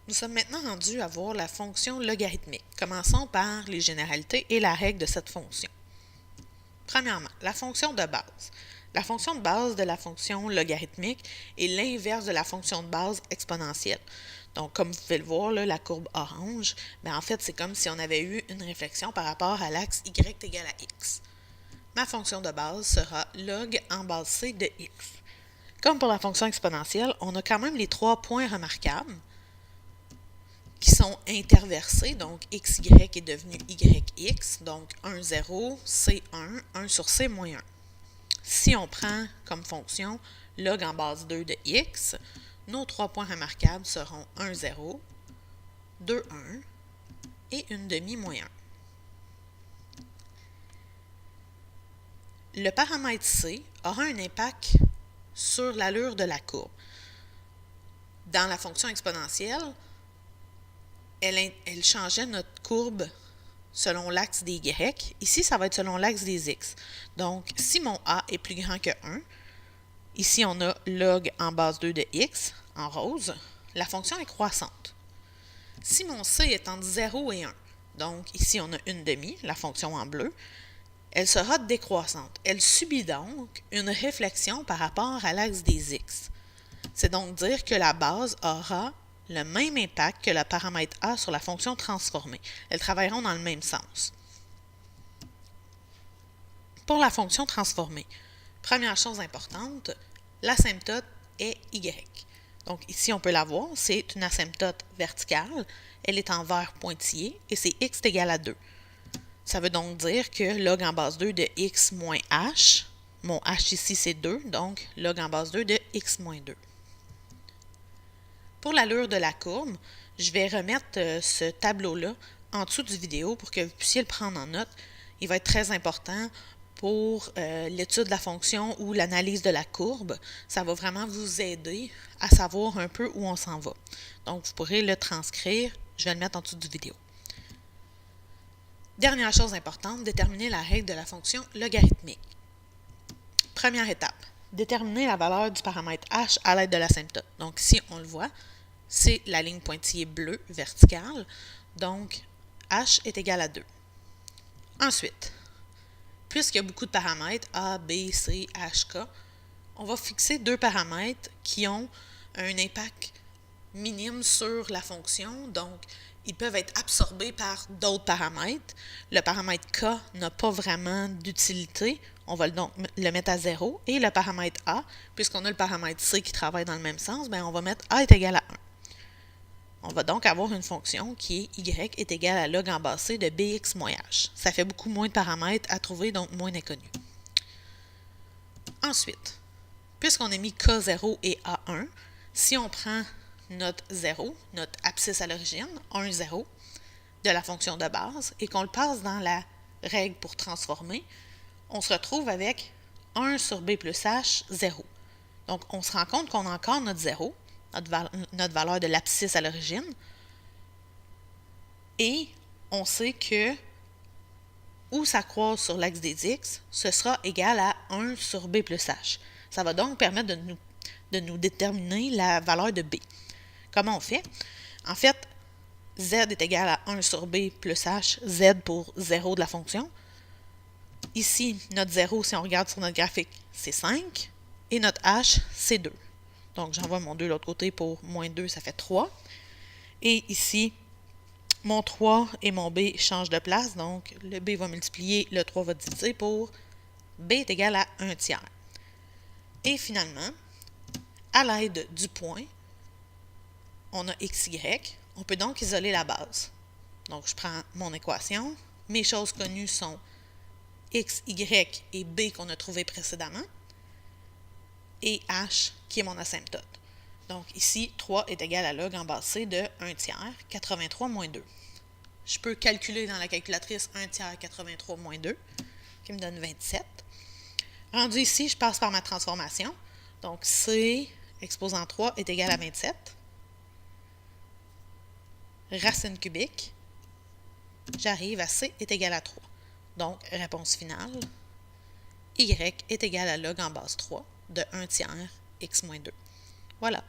Nous sommes maintenant rendus à voir la fonction logarithmique. Commençons par les généralités et la règle de cette fonction. Premièrement, la fonction de base. La fonction de base de la fonction logarithmique est l'inverse de la fonction de base exponentielle. Donc, comme vous pouvez le voir, là, la courbe orange, en fait, c'est comme si on avait eu une réflexion par rapport à l'axe y égale à x. Ma fonction de base sera log en base c de x. Comme pour la fonction exponentielle, on a quand même les 3 points remarquables qui sont interversés, donc xy est devenu yx, donc 1, 0, c1, 1 sur c moins 1. Si on prend comme fonction log en base 2 de x, nos 3 points remarquables seront 1, 0, 2, 1 et une demi moins 1. Le paramètre c aura un impact sur l'allure de la courbe. Dans la fonction exponentielle, elle changeait notre courbe selon l'axe des y. Ici, ça va être selon l'axe des x. Donc, si mon a est plus grand que 1, ici, on a log en base 2 de x, en rose, la fonction est croissante. Si mon c est entre 0 et 1, donc ici, on a une demi, la fonction en bleu, elle sera décroissante. Elle subit donc une réflexion par rapport à l'axe des x. C'est donc dire que la base aura le même impact que le paramètre a sur la fonction transformée. Elles travailleront dans le même sens. Pour la fonction transformée, première chose importante, l'asymptote est y. Donc ici, on peut la voir, c'est une asymptote verticale, elle est en vert pointillé et c'est x est égal à 2. Ça veut donc dire que log en base 2 de x moins h, mon h ici c'est 2, donc log en base 2 de x moins 2. Pour l'allure de la courbe, je vais remettre ce tableau-là en dessous du vidéo pour que vous puissiez le prendre en note. Il va être très important pour l'étude de la fonction ou l'analyse de la courbe. Ça va vraiment vous aider à savoir un peu où on s'en va. Donc, vous pourrez le transcrire. Je vais le mettre en dessous du vidéo. Dernière chose importante, déterminer la règle de la fonction logarithmique. Première étape, déterminer la valeur du paramètre h à l'aide de l'asymptote. Donc, ici, on le voit, c'est la ligne pointillée bleue verticale. Donc, h est égal à 2. Ensuite, puisqu'il y a beaucoup de paramètres, a, b, c, h, k, on va fixer deux paramètres qui ont un impact minime sur la fonction. Donc, ils peuvent être absorbés par d'autres paramètres. Le paramètre k n'a pas vraiment d'utilité. On va donc le mettre à 0. Et le paramètre a, puisqu'on a le paramètre c qui travaille dans le même sens, on va mettre a est égal à 1. On va donc avoir une fonction qui est y est égal à log en base c de bx moins h. Ça fait beaucoup moins de paramètres à trouver, donc moins d'inconnus. Ensuite, puisqu'on a mis k0 et a1, si on prend notre 0, notre abscisse à l'origine, 1, 0, de la fonction de base, et qu'on le passe dans la règle pour transformer, on se retrouve avec 1 sur b plus h, 0. Donc, on se rend compte qu'on a encore notre 0, notre valeur de l'abscisse à l'origine, et on sait que où ça croise sur l'axe des x, ce sera égal à 1 sur b plus h. Ça va donc permettre de nous déterminer la valeur de b. Comment on fait? En fait, z est égal à 1 sur b plus h, z pour 0 de la fonction. Ici, notre 0, si on regarde sur notre graphique, c'est 5. Et notre h, c'est 2. Donc, j'envoie mon 2 de l'autre côté pour moins 2, ça fait 3. Et ici, mon 3 et mon b changent de place. Donc, le b va multiplier, le 3 va diviser pour b est égal à 1 tiers. Et finalement, à l'aide du point, on a xy. On peut donc isoler la base. Donc, je prends mon équation. Mes choses connues sont x, y et b qu'on a trouvé précédemment. Et h, qui est mon asymptote. Donc, ici, 3 est égal à log en base c de 1 tiers, 83 moins 2. Je peux calculer dans la calculatrice 1 tiers 83 moins 2, qui me donne 27. Rendu ici, je passe par ma transformation. Donc, c exposant 3 est égal à 27. Racine cubique, j'arrive à c est égal à 3. Donc, réponse finale, y est égal à log en base 3 de 1 tiers x moins 2. Voilà.